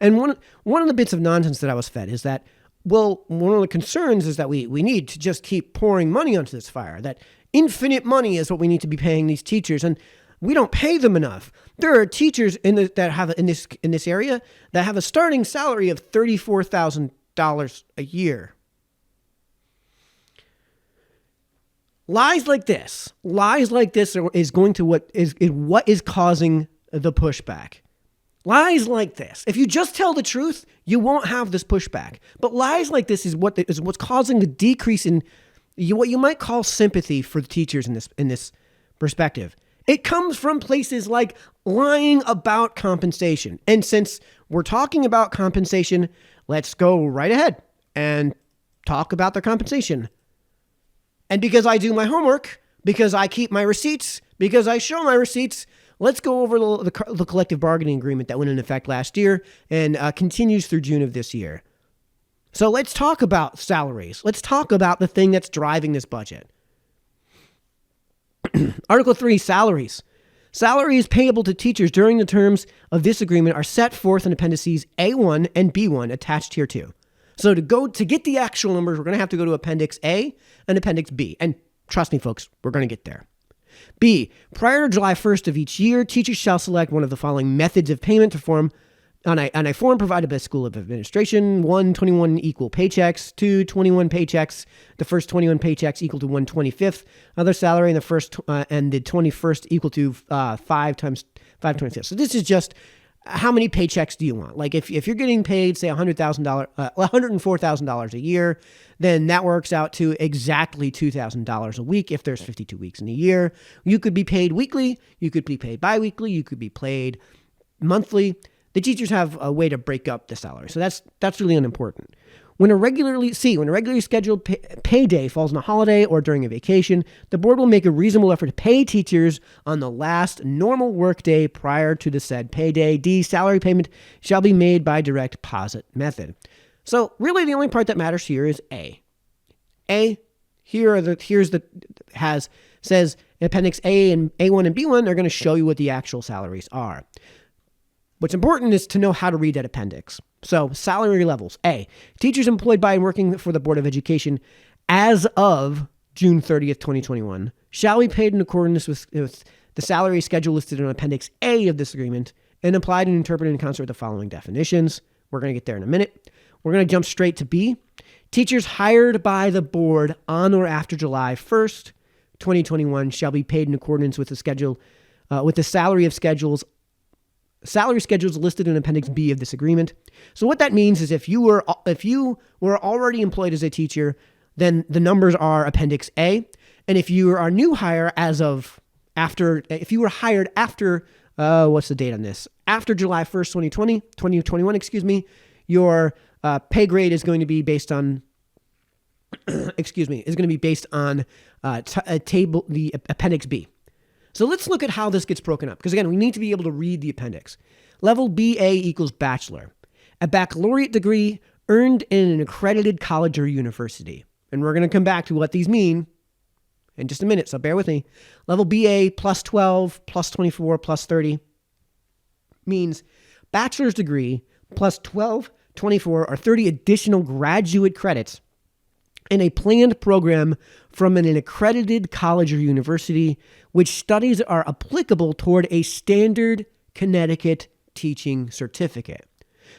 And one of the bits of nonsense that I was fed is that, well, one of the concerns is that we need to just keep pouring money onto this fire, that infinite money is what we need to be paying these teachers, and we don't pay them enough. There are teachers in this area that have a starting salary of $34,000 a year. Lies like this is going to what is causing the pushback. Lies like this. If you just tell the truth, you won't have this pushback. But lies like this is what's causing the decrease in what you might call sympathy for the teachers in this perspective. It comes from places like lying about compensation. And since we're talking about compensation, let's go right ahead and talk about their compensation. And because I do my homework, because I keep my receipts, because I show my receipts, let's go over the collective bargaining agreement that went into effect last year and continues through June of this year. So let's talk about salaries. Let's talk about the thing that's driving this budget. Article 3, salaries. Salaries payable to teachers during the terms of this agreement are set forth in Appendices A1 and B1 attached here too. So to get the actual numbers, we're going to have to go to Appendix A and Appendix B. And trust me, folks, we're going to get there. B, prior to July 1st of each year, teachers shall select one of the following methods of payment to form on a form provided by the School of Administration. 1, 21 equal paychecks. 2, 21 paychecks. The first 21 paychecks equal to 1/25th other salary, and the first and the 21st equal to 5 times 5/25. So this is just how many paychecks do you want? Like if you're getting paid, say $104,000 a year, then that works out to exactly $2,000 a week if there's 52 weeks in a year. You could be paid weekly, you could be paid biweekly, you could be paid monthly. The teachers have a way to break up the salary, so that's really unimportant. When a regularly scheduled payday falls on a holiday or during a vacation, the board will make a reasonable effort to pay teachers on the last normal workday prior to the said payday. D, salary payment shall be made by direct deposit method. So really the only part that matters here is A. Says Appendix A and A1 and B1 are going to show you what the actual salaries are. What's important is to know how to read that appendix. So salary levels. A, teachers employed by and working for the Board of Education as of June 30th, 2021 shall be paid in accordance with the salary schedule listed in Appendix A of this agreement and applied and interpreted in concert with the following definitions. We're going to get there in a minute. We're going to jump straight to B. Teachers hired by the board on or after July 1st, 2021 shall be paid in accordance with the schedule, with the salary schedules listed in Appendix B of this agreement. So what that means is if you were already employed as a teacher, then the numbers are Appendix A. And if you are a new hire if you were hired after, what's the date on this? After July 1st, 2021, your pay grade is going to be based on, the Appendix B. So let's look at how this gets broken up. Because again, we need to be able to read the appendix. Level BA equals bachelor. A baccalaureate degree earned in an accredited college or university. And we're going to come back to what these mean in just a minute, so bear with me. Level BA plus 12, plus 24, plus 30 means bachelor's degree plus 12, 24, or 30 additional graduate credits in a planned program from an accredited college or university, which studies are applicable toward a standard Connecticut teaching certificate.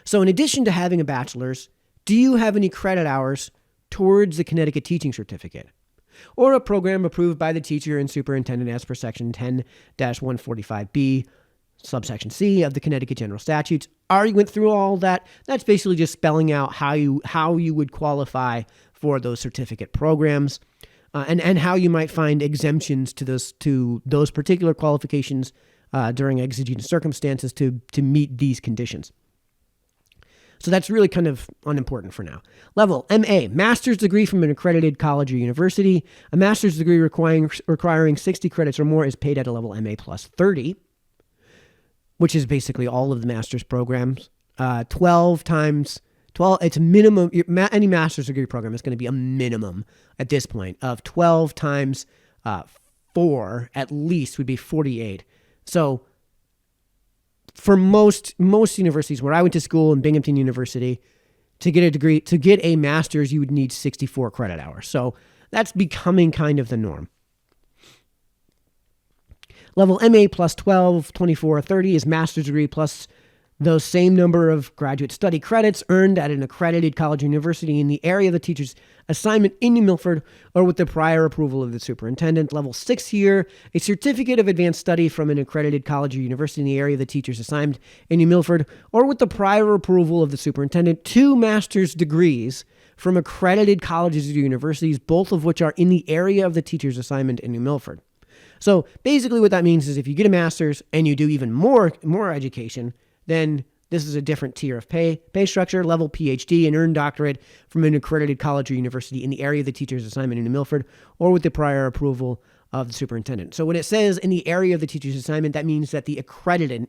So in addition to having a bachelor's, do you have any credit hours towards the Connecticut teaching certificate? Or a program approved by the teacher and superintendent as per section 10-145B, subsection C of the Connecticut General Statutes. Already went through all that. That's basically just spelling out how you would qualify for those certificate programs, and how you might find exemptions to those particular qualifications during exigent circumstances to meet these conditions. So that's really kind of unimportant for now. Level MA, master's degree from an accredited college or university. A master's degree requiring 60 credits or more is paid at a level MA plus 30, which is basically all of the master's programs. 12 times 12, it's a minimum. Any master's degree program is going to be a minimum at this point of 12 times 4 at least would be 48. So for most universities, where I went to school in Binghamton University, to get a degree, to get a master's, you would need 64 credit hours. So that's becoming kind of the norm. Level MA plus 12, 24, 30 is master's degree plus those same number of graduate study credits earned at an accredited college or university in the area of the teacher's assignment in New Milford or with the prior approval of the superintendent. Level 6 here, a certificate of advanced study from an accredited college or university in the area of the teacher's assignment in New Milford or with the prior approval of the superintendent. 2 master's degrees from accredited colleges or universities, both of which are in the area of the teacher's assignment in New Milford. So basically what that means is if you get a master's and you do even more education, then this is a different tier of pay structure. Level PhD, an earned doctorate from an accredited college or university in the area of the teacher's assignment in New Milford or with the prior approval of the superintendent. So when it says in the area of the teacher's assignment, that means that the accrediting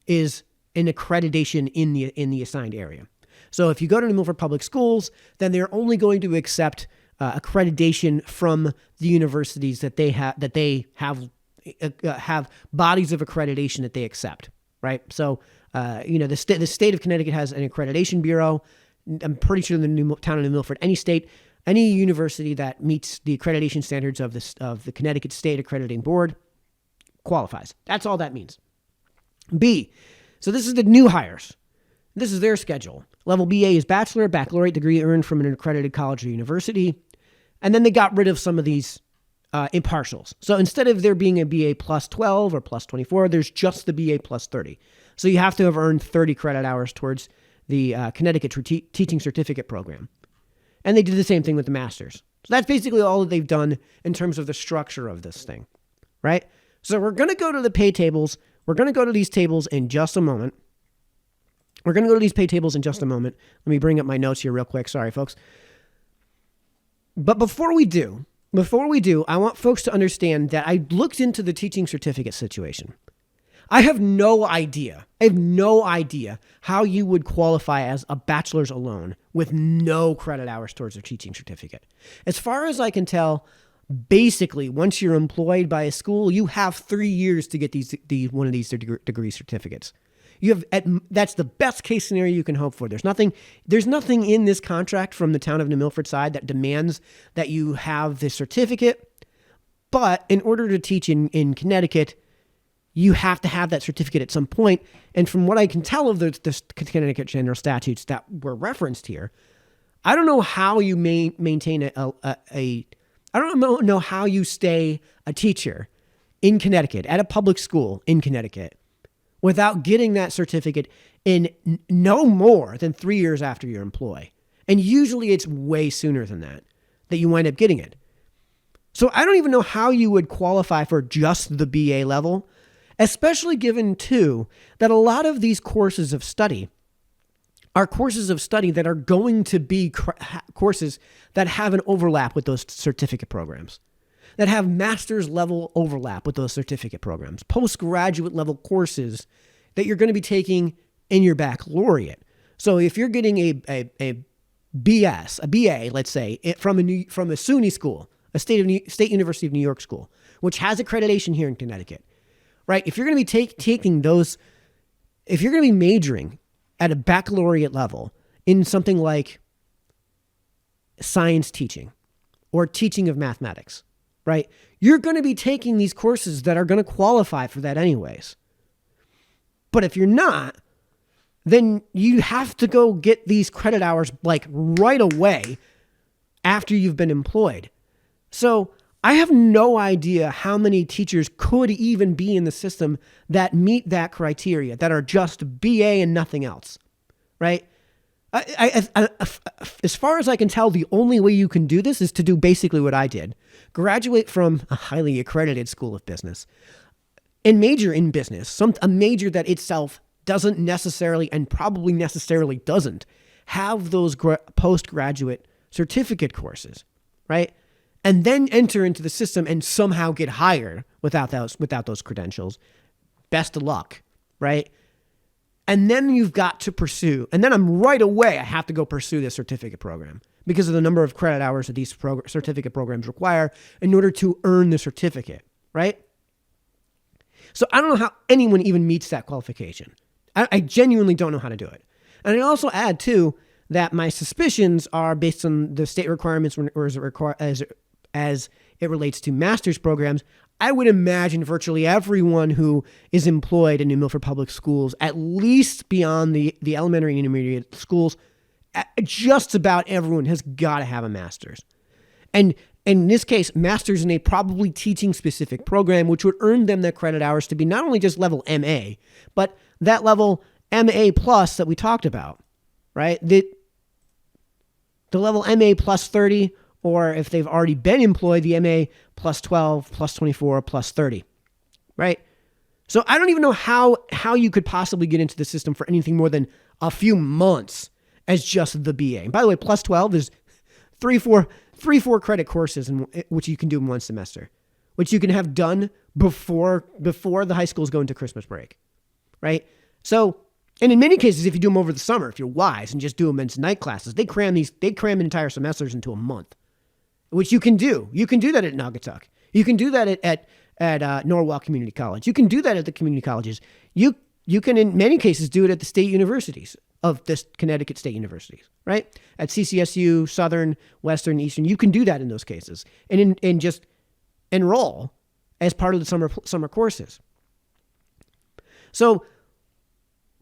is an accreditation in the assigned area. So if you go to New Milford Public Schools, then they're only going to accept accreditation from the universities that they have bodies of accreditation that they accept. Right. So, the state of Connecticut has an accreditation bureau. I'm pretty sure the town of New Milford, any university that meets the accreditation standards of the Connecticut State Accrediting Board qualifies. That's all that means. B. So this is the new hires. This is their schedule. Level BA is baccalaureate degree earned from an accredited college or university. And then they got rid of some of these impartials. So instead of there being a BA plus 12 or plus 24, there's just the BA plus 30. So you have to have earned 30 credit hours towards the Connecticut Teaching Certificate Program. And they did the same thing with the master's. So that's basically all that they've done in terms of the structure of this thing, right? So we're going to go to the pay tables. We're going to go to these tables in just a moment. Let me bring up my notes here real quick. Sorry, folks. But before we do, I want folks to understand that I looked into the teaching certificate situation. I have no idea how you would qualify as a bachelor's alone with no credit hours towards a teaching certificate. As far as I can tell, basically, once you're employed by a school, you have 3 years to get one of these degree certificates. That's the best case scenario you can hope for. There's nothing in this contract from the town of New Milford side that demands that you have this certificate. But in order to teach in Connecticut, you have to have that certificate at some point. And from what I can tell of the Connecticut general statutes that were referenced here, I don't know how you maintain I don't know how you stay a teacher in Connecticut at a public school in Connecticut without getting that certificate in no more than 3 years after your employ. And usually it's way sooner than that you wind up getting it. So I don't even know how you would qualify for just the BA level, especially given, too, that a lot of these courses of study are courses of study that are going to be courses that have an overlap with those certificate programs, that have master's level overlap with those certificate programs, postgraduate level courses that you're going to be taking in your baccalaureate. So if you're getting a BA, let's say, from a SUNY school, a State University of New York school, which has accreditation here in Connecticut, right? If you're going to be taking those, if you're going to be majoring at a baccalaureate level in something like science teaching or teaching of mathematics, right? You're going to be taking these courses that are going to qualify for that anyways. But if you're not, then you have to go get these credit hours like right away after you've been employed. So I have no idea how many teachers could even be in the system that meet that criteria, that are just BA and nothing else, right? As far as I can tell, the only way you can do this is to do basically what I did. Graduate from a highly accredited school of business and major in business, a major that itself doesn't necessarily and probably necessarily doesn't have those postgraduate certificate courses, right? And then enter into the system and somehow get hired without those credentials. Best of luck, right? And then you've got to pursue, and then I have to go pursue this certificate program because of the number of credit hours that these certificate programs require in order to earn the certificate, right? So I don't know how anyone even meets that qualification. I genuinely don't know how to do it. And I also add, too, that my suspicions are based on the state requirements or as it relates to master's programs. I would imagine virtually everyone who is employed in New Milford Public Schools, at least beyond the elementary and intermediate schools, just about everyone has got to have a master's. And in this case, master's in a probably teaching-specific program, which would earn them the credit hours to be not only just level MA, but that level MA plus that we talked about, right? The level MA plus 30, or if they've already been employed, the MA plus 12, plus 24, plus 30, right? So I don't even know how you could possibly get into the system for anything more than a few months as just the BA. And by the way, plus 12 is three, four credit courses, which you can do in one semester, which you can have done before the high schools go into Christmas break, right? So, and in many cases, if you do them over the summer, if you're wise and just do them as night classes, they cram entire semesters into a month, which you can do. You can do that at Naugatuck. You can do that at Norwalk Community College. You can do that at the community colleges. You can, in many cases, do it at the state universities of the Connecticut state universities, right? At CCSU, Southern, Western, Eastern, you can do that in those cases and just enroll as part of the summer courses. So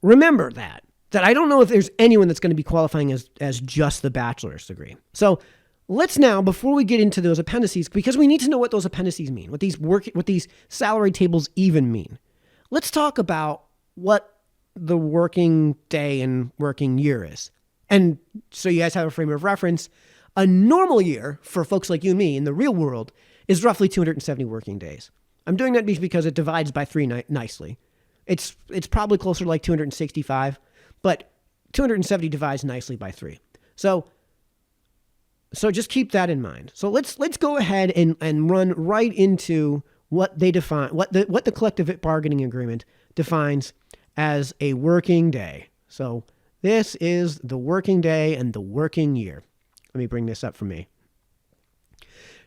remember that I don't know if there's anyone that's going to be qualifying as just the bachelor's degree. So let's now, before we get into those appendices, because we need to know what those appendices mean, what these salary tables even mean. Let's talk about what the working day and working year is. And so you guys have a frame of reference. A normal year for folks like you and me in the real world is roughly 270 working days. I'm doing that because it divides by 3 nicely. It's probably closer to like 265, but 270 divides nicely by 3. So just keep that in mind. So let's go ahead and run right into what they define, what the collective bargaining agreement defines as a working day. So this is the working day and the working year. Let me bring this up for me.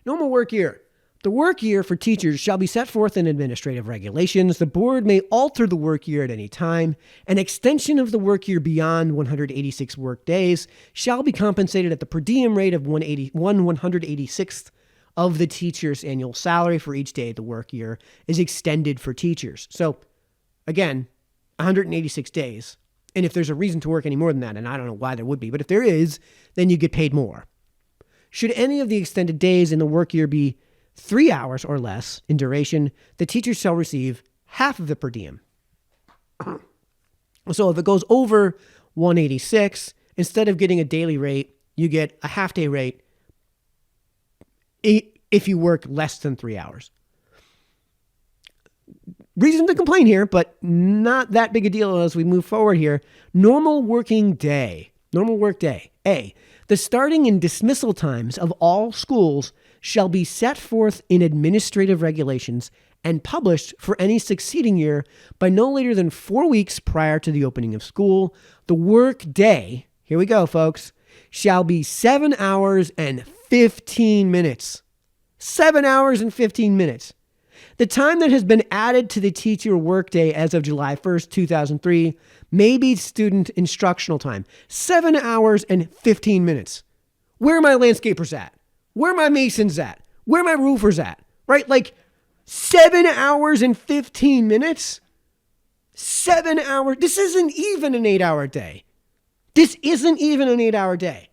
Normal work year. The work year for teachers shall be set forth in administrative regulations. The board may alter the work year at any time. An extension of the work year beyond 186 work days shall be compensated at the per diem rate of 186th of the teacher's annual salary for each day the work year is extended for teachers. So again, 186 days. And if there's a reason to work any more than that, and I don't know why there would be, but if there is, then you get paid more. Should any of the extended days in the work year be 3 hours or less in duration, the teacher shall receive half of the per diem. So if it goes over 186, instead of getting a daily rate, you get a half-day rate if you work less than 3 hours. Reason to complain here, but not that big a deal as we move forward here. Normal working day. Normal work day. A. The starting and dismissal times of all schools shall be set forth in administrative regulations and published for any succeeding year by no later than 4 weeks prior to the opening of school. The work day, here we go, folks, shall be 7 hours and 15 minutes. 7 hours and 15 minutes. The time that has been added to the teacher workday as of July 1st, 2003 may be student instructional time. 7 hours and 15 minutes. Where are my landscapers at? Where are my masons at? Where are my roofers at? Right? Like 7 hours and 15 minutes? 7 hours. This isn't even an 8-hour day. This isn't even an 8-hour day.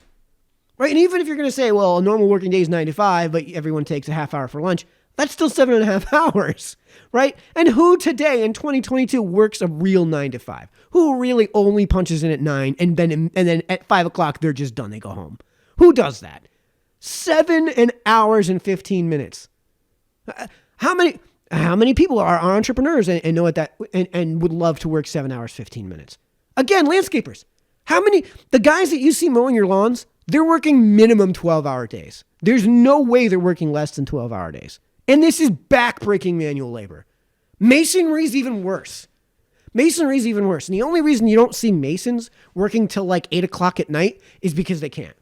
Right? And even if you're going to say, well, a normal working day is 9 to 5, but everyone takes a half hour for lunch, that's still 7.5 hours, right? And who today in 2022 works a real 9 to 5? Who really only punches in at 9 and then at 5 o'clock they're just done, they go home? Who does that? 7 hours and 15 minutes. How many people are entrepreneurs and know what that and would love to work 7 hours 15 minutes? Again, landscapers. The guys that you see mowing your lawns, they're working minimum 12-hour days. There's no way they're working less than 12-hour days. And this is back-breaking manual labor. Masonry is even worse. And the only reason you don't see masons working till like 8 o'clock at night is because they can't.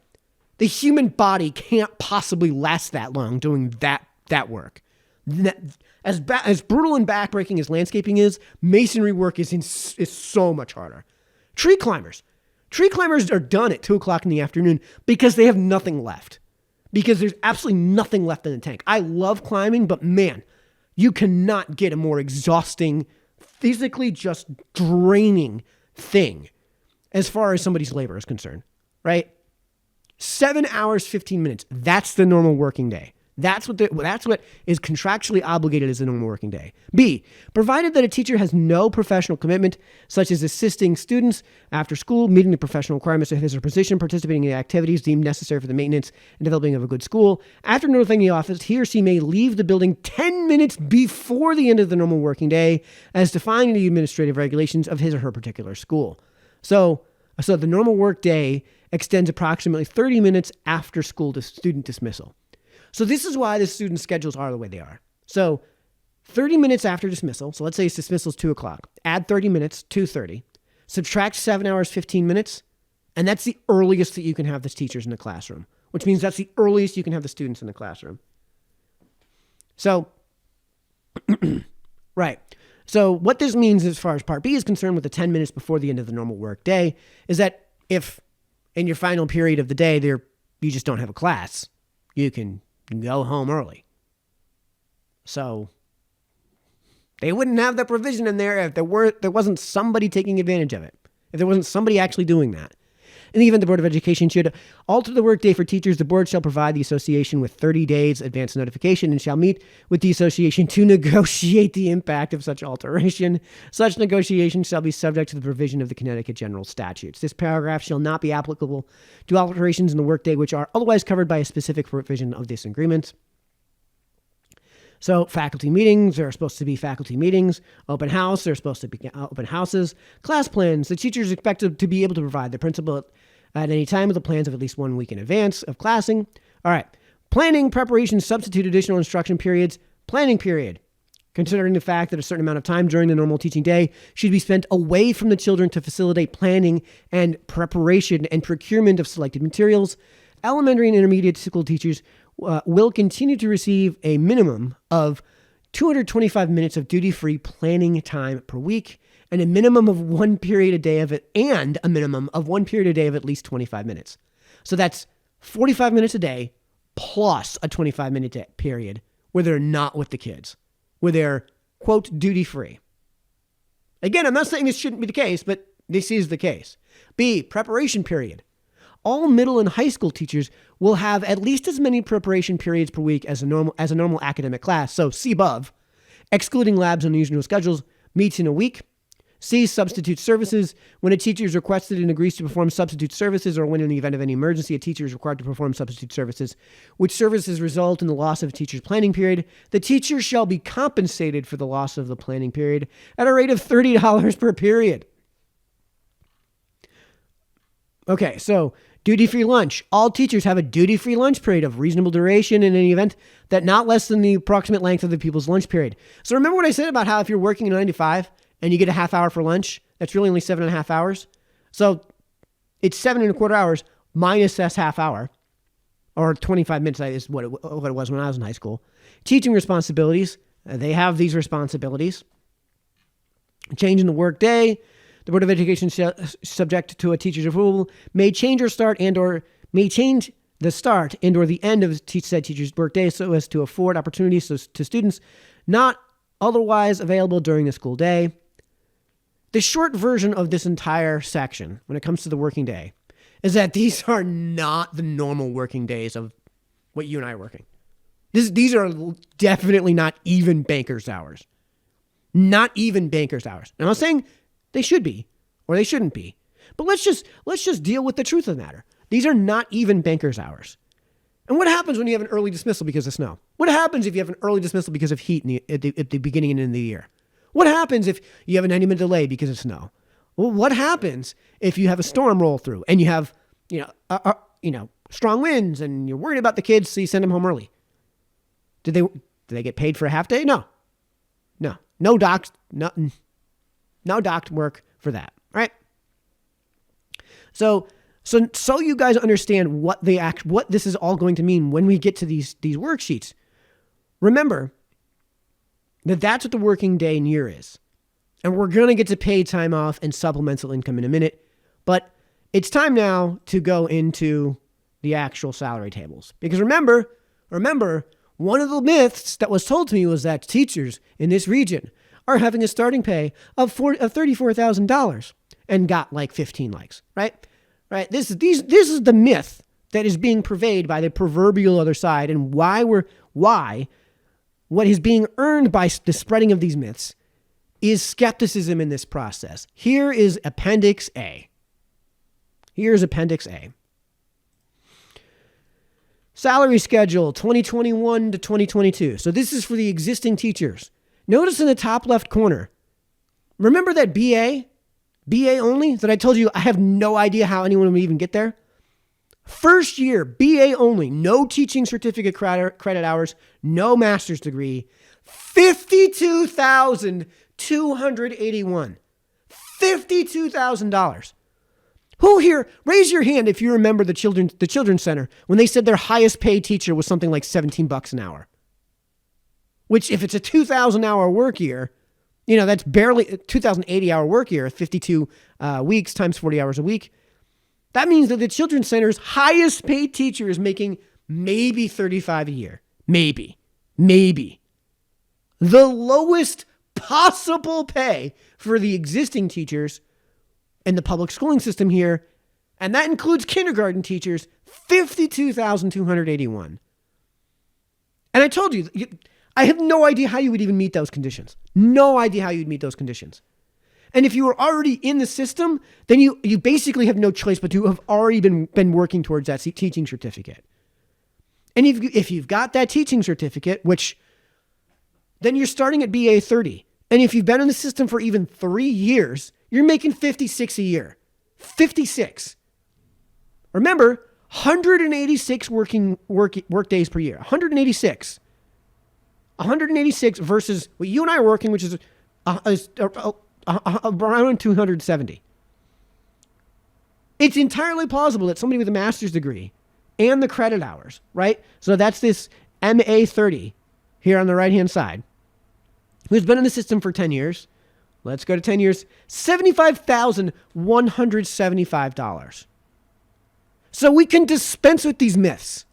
The human body can't possibly last that long doing that work. As brutal and backbreaking as landscaping is, masonry work is so much harder. Tree climbers are done at 2 o'clock in the afternoon because they have nothing left. Because there's absolutely nothing left in the tank. I love climbing, but man, you cannot get a more exhausting, physically just draining thing as far as somebody's labor is concerned, right? 7 hours, 15 minutes. That's the normal working day. That's what is contractually obligated as a normal working day. B, provided that a teacher has no professional commitment, such as assisting students after school, meeting the professional requirements of his or position, participating in activities deemed necessary for the maintenance and developing of a good school. After notifying the office, he or she may leave the building 10 minutes before the end of the normal working day, as defined in the administrative regulations of his or her particular school. So the normal work day extends approximately 30 minutes after school to student dismissal. So this is why the student schedules are the way they are. So 30 minutes after dismissal, so let's say dismissal is 2 o'clock, add 30 minutes, 2:30, subtract 7 hours, 15 minutes, and that's the earliest that you can have the teachers in the classroom, which means that's the earliest you can have the students in the classroom. So, right. So what this means as far as Part B is concerned with the 10 minutes before the end of the normal work day is that if in your final period of the day you just don't have a class, you can go home early. So they wouldn't have the provision in there if there wasn't somebody taking advantage of it. If there wasn't somebody actually doing that. In the event the Board of Education should alter the workday for teachers, the board shall provide the association with 30 days advance notification and shall meet with the association to negotiate the impact of such alteration. Such negotiation shall be subject to the provision of the Connecticut General Statutes. This paragraph shall not be applicable to alterations in the workday which are otherwise covered by a specific provision of this agreement. So faculty meetings, there are supposed to be faculty meetings. Open house, there are supposed to be open houses. Class plans, the teacher is expected to be able to provide the principal at any time with the plans of at least 1 week in advance of classing. All right. Planning, preparation, substitute additional instruction periods. Planning period. Considering the fact that a certain amount of time during the normal teaching day should be spent away from the children to facilitate planning and preparation and procurement of selected materials, elementary and intermediate school teachers will continue to receive a minimum of 225 minutes of duty-free planning time per week and a minimum of 1 period a day of it and a minimum of 1 period a day of at least 25 minutes. So that's 45 minutes a day plus a 25-minute period where they're not with the kids, where they're, quote, duty-free. Again, I'm not saying this shouldn't be the case, but this is the case. B, preparation period. All middle and high school teachers will have at least as many preparation periods per week as a normal academic class. So see above, excluding labs and unusual schedules, meets in a week. C, substitute services. When a teacher is requested and agrees to perform substitute services, or when in the event of any emergency, a teacher is required to perform substitute services, which services result in the loss of a teacher's planning period, the teacher shall be compensated for the loss of the planning period at a rate of $30 per period. Okay, so duty-free lunch. All teachers have a duty-free lunch period of reasonable duration in any event that not less than the approximate length of the pupil's lunch period. So remember what I said about how if you're working 9 to 5 and you get a half hour for lunch, that's really only 7.5 hours. So it's 7.25 hours minus this half hour, or 25 minutes is what it was when I was in high school. Teaching responsibilities. They have these responsibilities. Change in the work day. The Board of Education, subject to a teacher's approval, may change the start and or the end of said teacher's workday so as to afford opportunities to students not otherwise available during the school day. The short version of this entire section, when it comes to the working day, is that these are not the normal working days of what you and I are working. These are definitely not even banker's hours. Not even banker's hours. And I'm not saying they should be, or they shouldn't be. But let's just deal with the truth of the matter. These are not even banker's hours. And what happens when you have an early dismissal because of snow? What happens if you have an early dismissal because of heat at the beginning and end of the year? What happens if you have a 90-minute delay because of snow? Well, what happens if you have a storm roll through and you have, strong winds and you're worried about the kids, so you send them home early? Do they get paid for a half day? No. No docked work for that, right? So you guys understand what this is all going to mean when we get to these worksheets. Remember, That's what the working day and year is. And we're going to get to paid time off and supplemental income in a minute. But it's time now to go into the actual salary tables. Because remember, one of the myths that was told to me was that teachers in this region are having a starting pay of $34,000 and got like 15 likes, right? Right. This is the myth that is being purveyed by the proverbial other side, and why what is being earned by the spreading of these myths is skepticism in this process. Here is Appendix A. Here's Appendix A. Salary schedule 2021 to 2022. So this is for the existing teachers. Notice in the top left corner, remember that BA only that I told you I have no idea how anyone would even get there? First year, BA only, no teaching certificate credit hours, no master's degree, $52,281. $52,000. Who here, raise your hand if you remember the Children's Center when they said their highest paid teacher was something like $17 an hour. Which, if it's a 2,000 hour work year, that's barely 2,080 hour work year, 52 weeks times 40 hours a week. That means that the Children's Center's highest paid teacher is making maybe $35 a year. Maybe. The lowest possible pay for the existing teachers in the public schooling system here, and that includes kindergarten teachers, $52,281. And I told you, I have no idea how you would even meet those conditions. No idea how you'd meet those conditions. And if you were already in the system, then you basically have no choice but to have already been working towards that teaching certificate. And if you've got that teaching certificate, which then you're starting at BA 30. And if you've been in the system for even 3 years, you're making 56 a year. 56. Remember, 186 work days per year. 186. 186 versus what you and I are working, which is around 270. It's entirely plausible that somebody with a master's degree and the credit hours, right? So that's this MA 30 here on the right-hand side, who's been in the system for 10 years. Let's go to 10 years. $75,175. So we can dispense with these myths.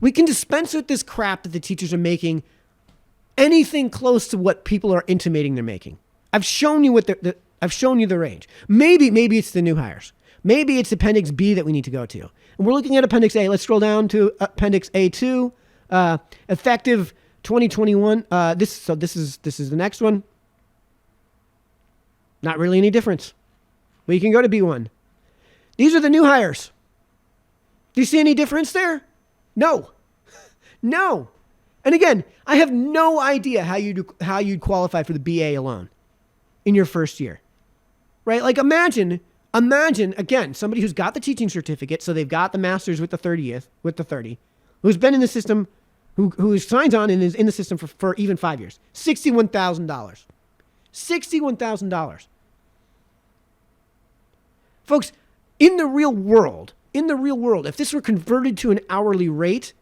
We can dispense with this crap that the teachers are making anything close to what people are intimating they're making. I've shown you I've shown you the range. Maybe it's the new hires. Maybe it's Appendix B that we need to go to. And we're looking at Appendix A. Let's scroll down to Appendix A2, effective 2021. This is the next one. Not really any difference. But you can go to B1. These are the new hires. Do you see any difference there? No. And again, I have no idea how you'd qualify for the BA alone in your first year, right? Like imagine again, somebody who's got the teaching certificate, so they've got the master's with the 30, who's been in the system, who signs on and is in the system for even 5 years, $61,000. $61,000. Folks, in the real world, if this were converted to an hourly rate,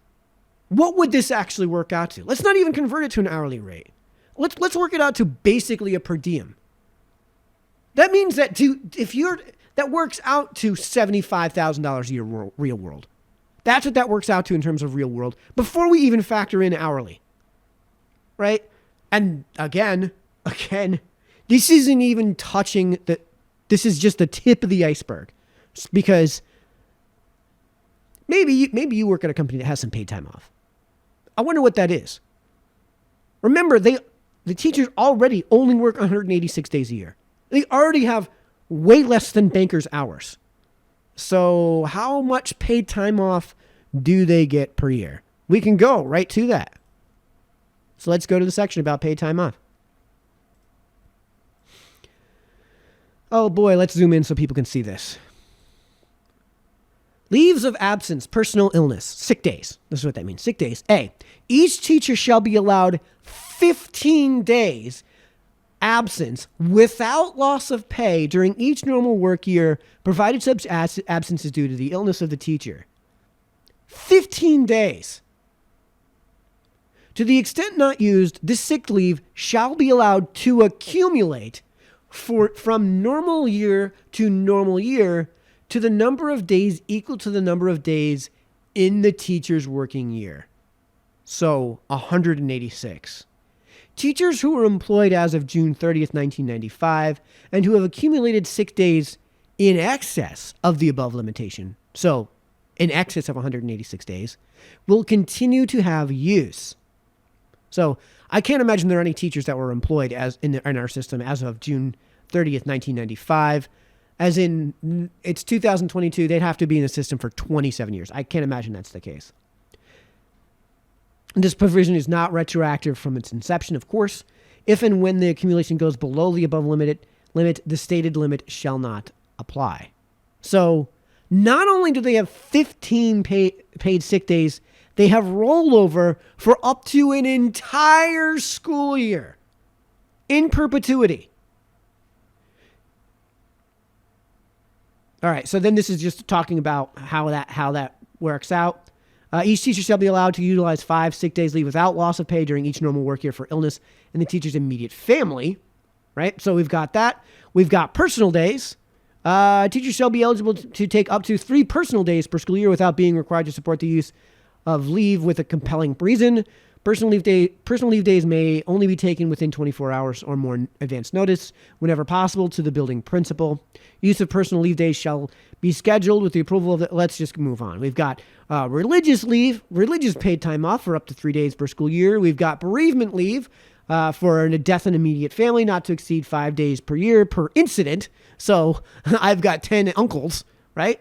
what would this actually work out to? Let's not even convert it to an hourly rate. Let's work it out to basically a per diem. That means that that works out to $75,000 a year real world. That's what that works out to in terms of real world before we even factor in hourly. Right? And again, this isn't even touching this is just the tip of the iceberg, because maybe you work at a company that has some paid time off. I wonder what that is. Remember, the teachers already only work 186 days a year. They already have way less than bankers' hours. So how much paid time off do they get per year? We can go right to that. So let's go to the section about paid time off. Oh boy, let's zoom in so people can see this. Leaves of absence, personal illness, sick days. This is what that means. Sick days. A, each teacher shall be allowed 15 days absence without loss of pay during each normal work year, provided such absence is due to the illness of the teacher. 15 days. To the extent not used, this sick leave shall be allowed to accumulate from normal year to the number of days equal to the number of days in the teacher's working year. So 186. Teachers who were employed as of June 30th, 1995, and who have accumulated sick days in excess of the above limitation, so in excess of 186 days, will continue to have use. So I can't imagine there are any teachers that were employed as in our system as of June 30th, 1995. As in, it's 2022, they'd have to be in the system for 27 years. I can't imagine that's the case. This provision is not retroactive from its inception, of course. If and when the accumulation goes below the above limit, the stated limit shall not apply. So not only do they have 15 paid sick days, they have rollover for up to an entire school year in perpetuity. All right, so then this is just talking about how that works out. Each teacher shall be allowed to utilize 5 sick days leave without loss of pay during each normal work year for illness in the teacher's immediate family, right? So we've got that. We've got personal days. Teachers shall be eligible to take up to 3 personal days per school year without being required to support the use of leave with a compelling reason. Personal leave days may only be taken within 24 hours or more advance notice, whenever possible, to the building principal. Use of personal leave days shall be scheduled with the approval of the... Let's just move on. We've got religious leave, religious paid time off for up to 3 days per school year. We've got bereavement leave for a death in immediate family, not to exceed 5 days per year per incident. So I've got 10 uncles, right?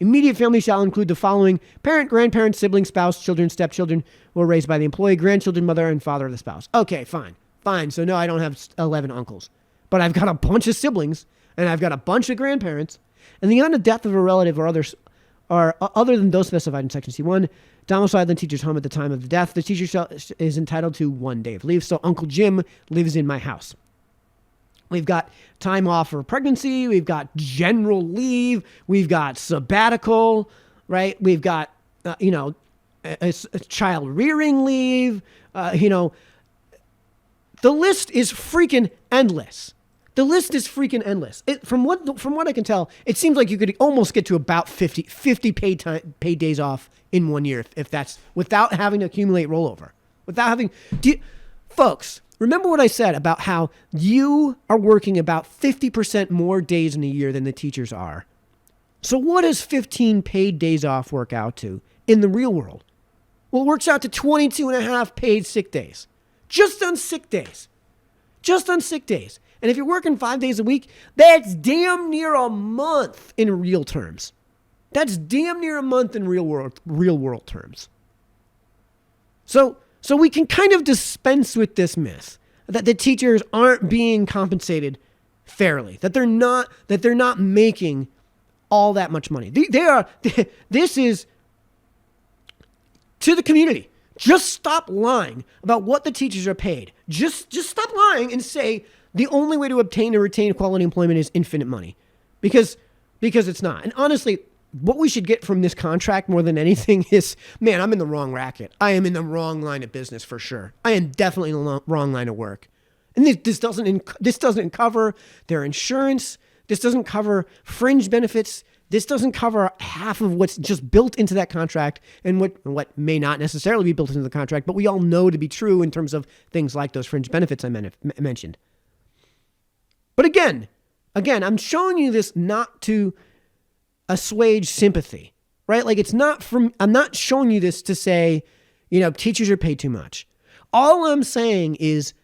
Immediate family shall include the following: parent, grandparent, sibling, spouse, children, stepchildren who are raised by the employee, grandchildren, mother, and father of the spouse. Okay, fine. So no, I don't have 11 uncles, but I've got a bunch of siblings and I've got a bunch of grandparents. And the event of death of a relative or others are other than those specified in Section C1, domiciled in the teacher's home at the time of the death, the teacher is entitled to 1 day of leave. So Uncle Jim lives in my house. We've got time off for pregnancy. We've got general leave. We've got sabbatical, right? We've got, a child rearing leave. The list is freaking endless. From what I can tell, it seems like you could almost get to about 50 paid days off in 1 year if that's without having to accumulate rollover. Folks, remember what I said about how you are working about 50% more days in a year than the teachers are. So what does 15 paid days off work out to in the real world? Well, it works out to 22 and a half paid sick days. Just on sick days. And if you're working 5 days a week, that's damn near a month in real terms. That's damn near a month in real world terms. So we can kind of dispense with this myth that the teachers aren't being compensated fairly, that they're not making all that much money. This is to the community. Just stop lying about what the teachers are paid. Just stop lying and say the only way to obtain or retain quality employment is infinite money, because it's not. And honestly, what we should get from this contract more than anything is, man, I'm in the wrong racket. I am in the wrong line of business for sure. I am definitely in the wrong line of work. And this doesn't cover their insurance. This doesn't cover fringe benefits. This doesn't cover half of what's just built into that contract and what may not necessarily be built into the contract, but we all know to be true in terms of things like those fringe benefits I mentioned. But again, I'm showing you this not to assuage sympathy, right? Like I'm not showing you this to say, teachers are paid too much. All I'm saying is,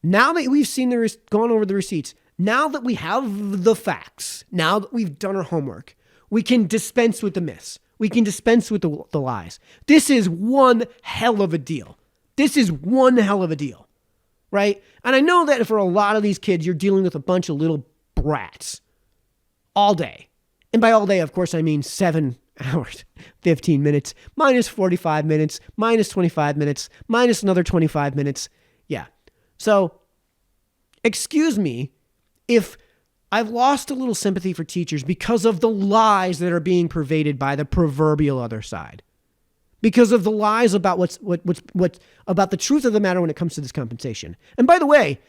now that we've gone over the receipts, now that we have the facts, now that we've done our homework, we can dispense with the myths. We can dispense with the lies. This is one hell of a deal. Right? And I know that for a lot of these kids, you're dealing with a bunch of little brats all day. And by all day, of course, I mean 7 hours, 15 minutes, minus 45 minutes, minus 25 minutes, minus another 25 minutes. Yeah. So, excuse me if I've lost a little sympathy for teachers because of the lies that are being pervaded by the proverbial other side. because of the lies about what's about the truth of the matter when it comes to this compensation. And by the way,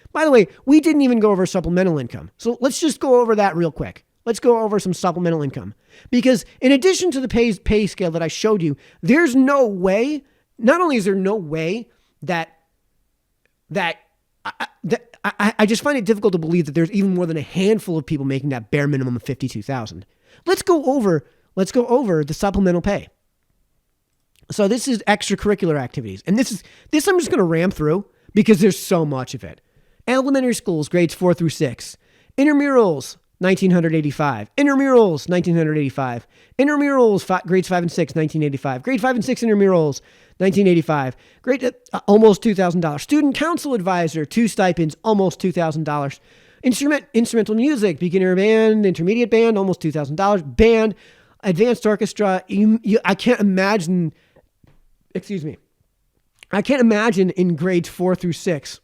we didn't even go over supplemental income. So let's just go over that real quick. Let's go over some supplemental income, because in addition to the pay scale that I showed you, there's no way. Not only is there no way that I just find it difficult to believe that there's even more than a handful of people making that bare minimum of $52,000. Let's go over the supplemental pay. So this is extracurricular activities, and this I'm just going to ram through because there's so much of it. Elementary schools, grades 4 through 6. Intramurals, 1985. Intramurals, 1985. Intramurals, grades 5 and 6, 1985. Grade 5 and 6 intramurals, 1985. Grade almost $2,000. Student council advisor, 2 stipends, almost $2,000. Instrumental music, beginner band, intermediate band, almost $2,000. Band, advanced orchestra. I can't imagine. I can't imagine in grades 4 through 6.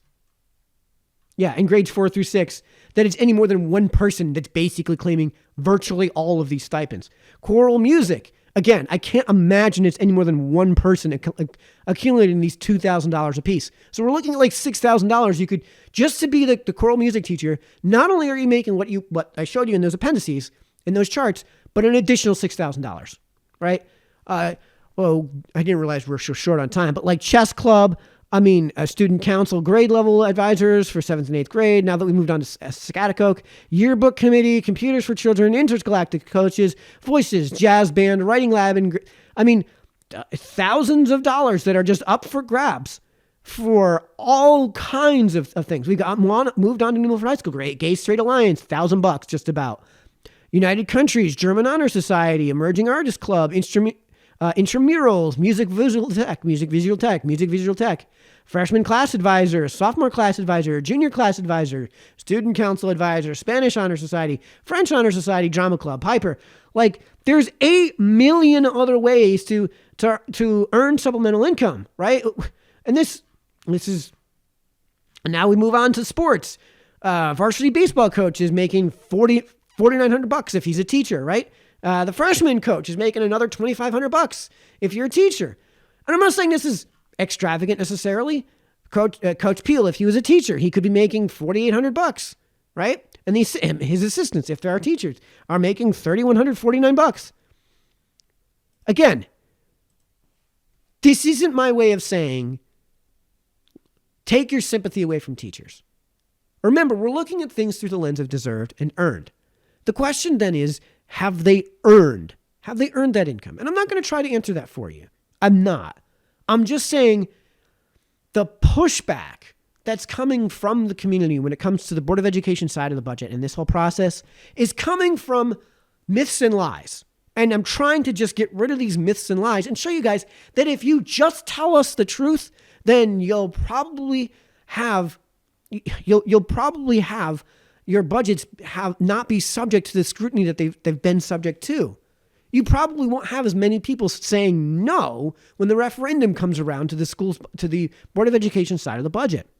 Yeah, in grades 4 through 6, that it's any more than one person that's basically claiming virtually all of these stipends. Choral music. Again, I can't imagine it's any more than one person accumulating these $2,000 a piece. So we're looking at like $6,000. You could, just to be the choral music teacher, not only are you making what I showed you in those appendices, in those charts, but an additional $6,000, right? Well, I didn't realize we're so short on time, but like chess club, student council grade level advisors for 7th and 8th grade. Now that we moved on to Scattercoke, yearbook committee, computers for children, intergalactic coaches, voices, jazz band, writing lab, and thousands of dollars that are just up for grabs for all kinds of things. We moved on to New Milford High School, great Gay Straight Alliance, $1,000 just about. United Countries, German Honor Society, Emerging Artists Club, intramurals, music visual tech, freshman class advisor, sophomore class advisor, junior class advisor, student council advisor, Spanish Honor Society, French Honor Society, drama club, Piper. Like, there's 8 million other ways to earn supplemental income, right? And this is, now we move on to sports. Varsity baseball coach is making $4,900 if he's a teacher, right? The freshman coach is making another $2,500 if you're a teacher. And I'm not saying this is extravagant necessarily. Coach Peel, if he was a teacher, he could be making $4,800, right? And his assistants, if there are teachers, are making $3,149. Again, this isn't my way of saying take your sympathy away from teachers. Remember, we're looking at things through the lens of deserved and earned. The question then is, have they earned that income? And I'm not going to try to answer that for you. I'm not. I'm just saying the pushback that's coming from the community when it comes to the Board of Education side of the budget and this whole process is coming from myths and lies. And I'm trying to just get rid of these myths and lies and show you guys that if you just tell us the truth, then you'll probably have your budgets not be subject to the scrutiny that they've been subject to. You probably won't have as many people saying no when the referendum comes around to the Board of Education side of the budget.